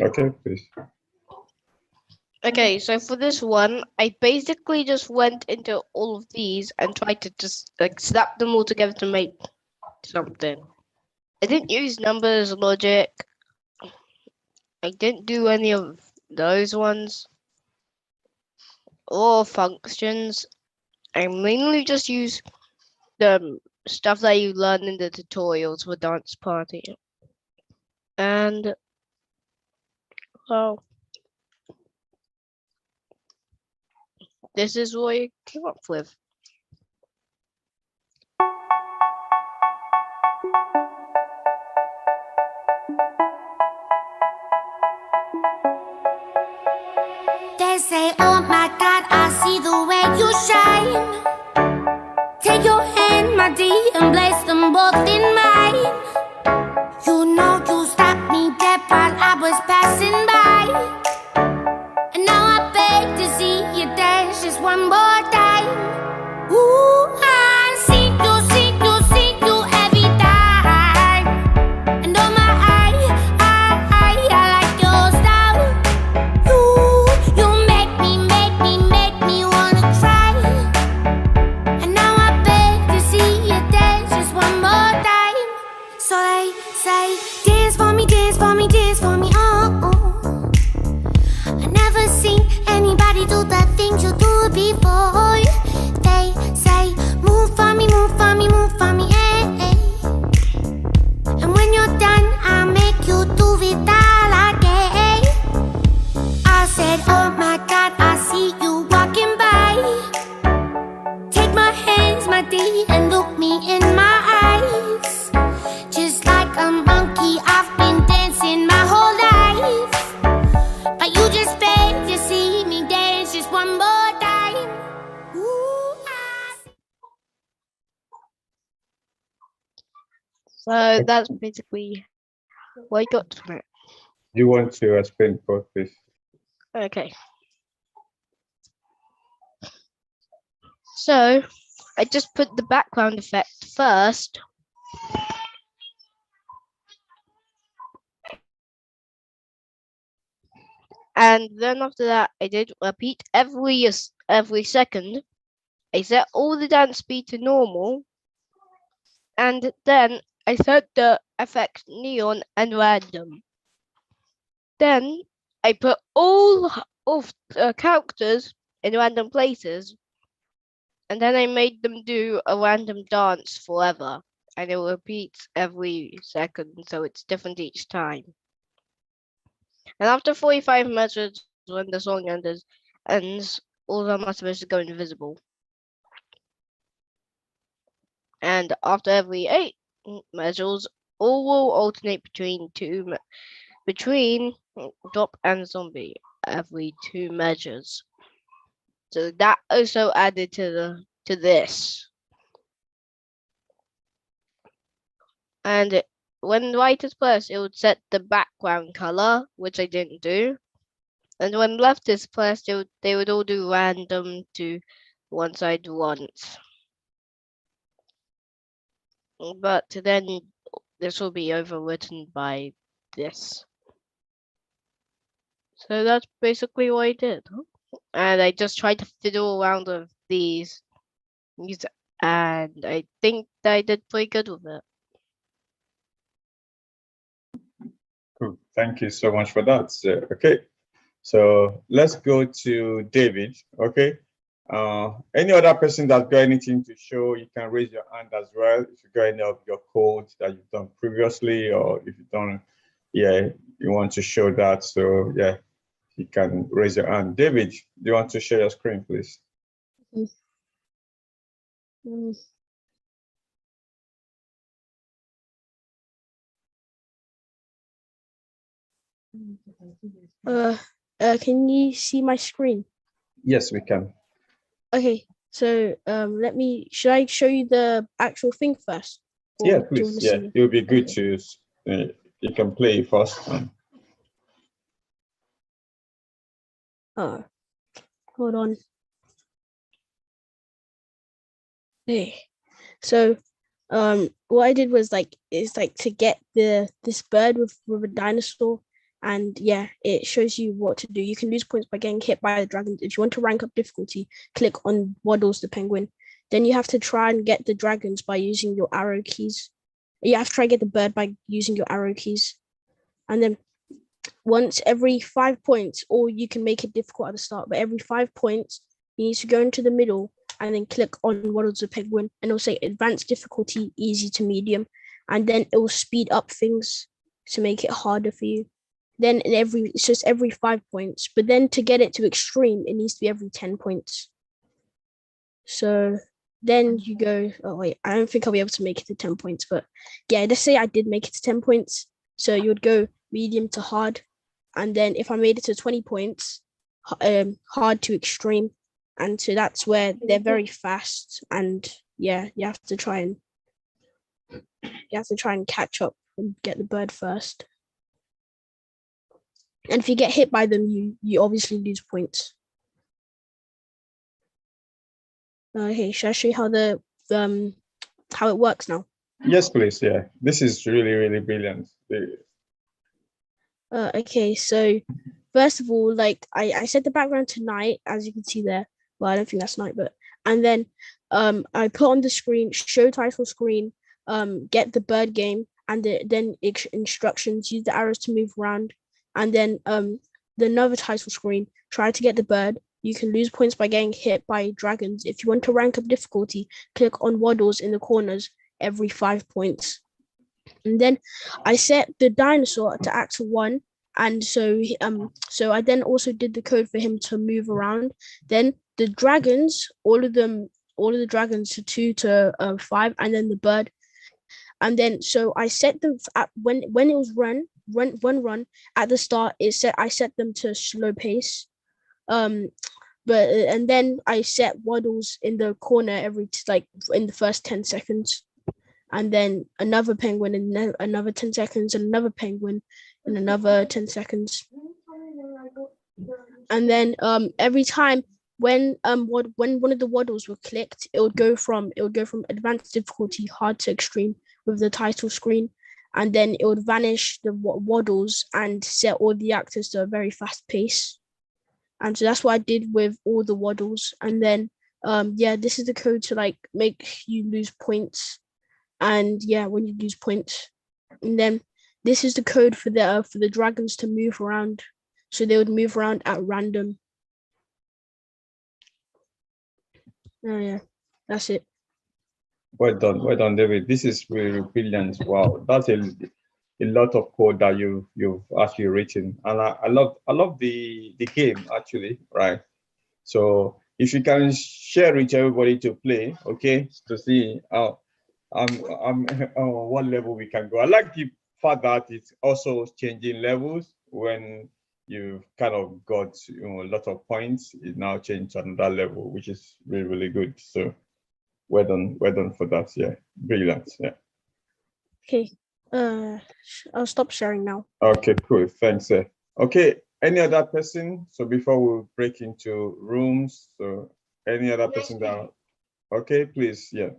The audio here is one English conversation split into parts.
Okay, please. Okay, so for this one, I basically just went into all of these and tried to just like slap them all together to make something. I didn't use numbers, logic. I didn't do any of those ones or functions. I mainly just use the stuff that you learn in the tutorials for Dance Party. And well, this is what I came up with. They say, oh my God, I see the way you shine. Take your hand, my dear, and place them both in mine. You know you stopped me dead while I was passing by. And now I beg to see you dance just one more time. Ooh, I see you every time. And oh my, I like your style. You make me wanna try. And now I beg to see you dance just one more time. So they say, dance for me, oh, oh. I never seen anybody do the things you do before. They say, move for me, eh, eh. And when you're done, I'll make you do it all again. I said, oh my God, I see you walking by. Take my hands, my dear, and look me in my eyes. Just like a monkey, I've been dancing my whole life. But you just beg to see me dance just one more time. Ooh, So that's basically what I got from it. You want to explain both, please? Okay. So I just put the background effect first. And then after that, I did repeat every second. I set all the dance speed to normal. And then I set the effect neon and random. Then I put all of the characters in random places. And then I made them do a random dance forever. And it repeats every second, so it's different each time. And after 45 measures, when the song ends, all the masterpieces go invisible. And after every 8 measures, all will alternate between drop and zombie every 2 measures. So that also added to this. And when right is pressed, it would set the background color, which I didn't do. And when left is pressed, they would all do random to one side once. But then this will be overwritten by this. So that's basically what I did. And I just tried to fiddle around with these. And I think that I did pretty good with it. Cool. Thank you so much for that. Okay, so let's go to David. Okay. Any other person that's got anything to show, you can raise your hand as well. If you got any of your codes that you've done previously, or if you don't, yeah, you want to show that. So yeah, you can raise your hand. David, do you want to share your screen, please? Can you see my screen? Yes, we can. Okay, so should I show you the actual thing first? Yeah, please. Yeah, it would be good to you can play first. Oh, hold on. Okay, so what I did was to get this bird with a dinosaur. And yeah, it shows you what to do. You can lose points by getting hit by the dragons. If you want to rank up difficulty, click on Waddles the penguin. Then you have to try and get the dragons by using your arrow keys. You have to try and get the bird by using your arrow keys. And then once every 5 points, or you can make it difficult at the start, but every 5 points, you need to go into the middle and then click on Waddles the penguin, and it'll say advanced difficulty, easy to medium, and then it will speed up things to make it harder for you. Then it's just every 5 points, but then to get it to extreme, it needs to be every 10 points. So then you go, oh wait, I don't think I'll be able to make it to 10 points, but yeah, let's say I did make it to 10 points. So you would go medium to hard, and then if I made it to 20 points, hard to extreme. And so that's where they're very fast, and yeah, you have to try and catch up and get the bird first. And if you get hit by them, you obviously lose points. Okay, should I show you how it works now? Yes, please. Yeah, this is really, really brilliant. Okay, so first of all, like I set the background to night, as you can see there. Well, I don't think that's night, but and then I put on the screen, show title screen, get the bird game, and then instructions, use the arrows to move around, and then another title screen, try to get the bird. You can lose points by getting hit by dragons. If you want to rank up difficulty, click on Waddles in the corners every 5 points. And then I set the dinosaur to act 1, and so I then also did the code for him to move around. Then the dragons, all of the dragons to 2 to 5, and then the bird. And then so I set them when it was run at the start. I set them to slow pace. But and then I set Waddles in the corner in the first 10 seconds. And then another penguin in another 10 seconds, and another penguin in another 10 seconds. And then every time when one of the Waddles were clicked, it would go from advanced difficulty, hard to extreme with the title screen, and then it would vanish the Waddles and set all the actors to a very fast pace. And so that's what I did with all the Waddles. And then yeah, this is the code to like make you lose points. And yeah, when you lose points, and then this is the code for the dragons to move around, so they would move around at random. Oh yeah, that's it. Well done, David. This is really brilliant. Wow, that's a lot of code that you've actually written, and I love the game actually, right? So if you can share it to everybody to play, okay, to see how on what level we can go. I like the fact that it's also changing levels when you've kind of got a lot of points. It now changed to another level, which is really, really good. So well done for that. Yeah, brilliant. Yeah. Okay, I'll stop sharing now. Okay, cool. Thanks. Okay, any other person? So before we break into rooms, so any other person that? Okay, please. Yeah.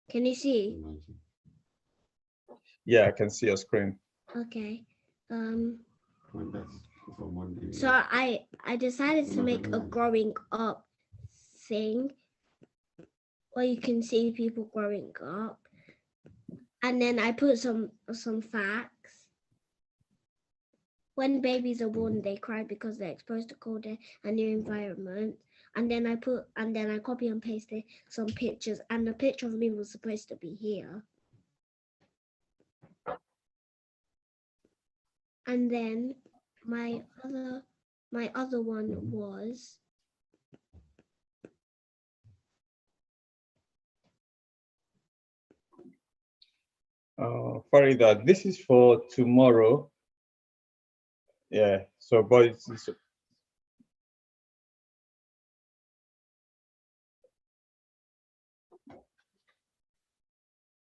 Can you see? Yeah, I can see your screen. Okay. So I decided to make a growing up thing where you can see people growing up, and then I put some facts. When babies are born, they cry because they're exposed to cold air and new environment. And then I copy and pasted some pictures, and the picture of me was supposed to be here. And then my other one was Farida, this is for tomorrow. Yeah, so but it's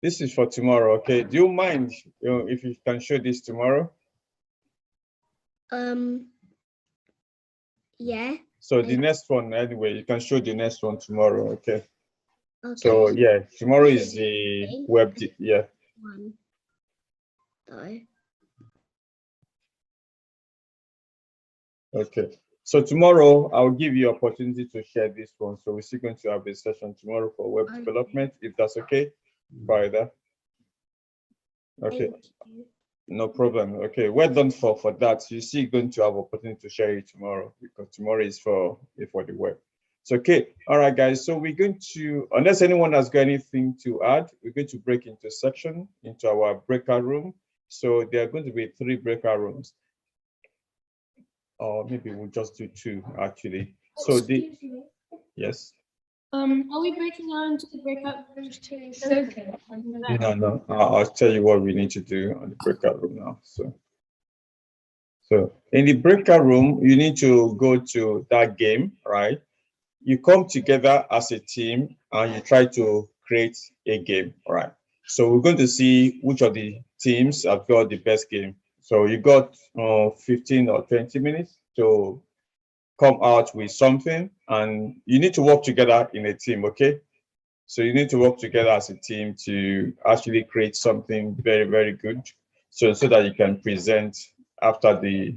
This is for tomorrow, okay? Do you mind if you can show this tomorrow? Yeah. So the next one, anyway, you can show the next one tomorrow, okay? Okay. So yeah, tomorrow is the web, yeah. One. Though. Okay. So tomorrow I'll give you opportunity to share this one. So we're still going to have a session tomorrow for web development, if that's okay. By that. Okay. Thank you. No problem. Okay, well done for that. You're still going to have opportunity to share it tomorrow because tomorrow is for the web. So okay, all right, guys. So we're going to, unless anyone has got anything to add, we're going to break into section into our breakout room. So there are going to be 3 breakout rooms, or maybe we'll just do 2 actually. So the yes. Are we breaking out into the breakout rooms to showcase? No. I'll tell you what we need to do on the breakout room now. So in the breakout room, you need to go to that game, right? You come together as a team and you try to create a game, right? So we're going to see which of the teams have got the best game. So you got 15 or 20 minutes to come out with something, and you need to work together in a team, okay? So you need to work together as a team to actually create something very, very good, so that you can present after the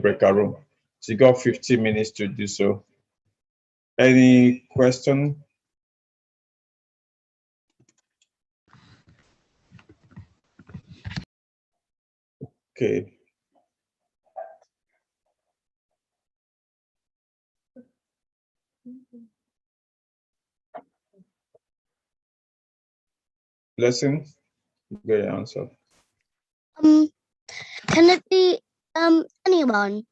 breakout room. So you got 15 minutes to do so. Any question? Okay. Lesson? Good answer. Can it be anyone?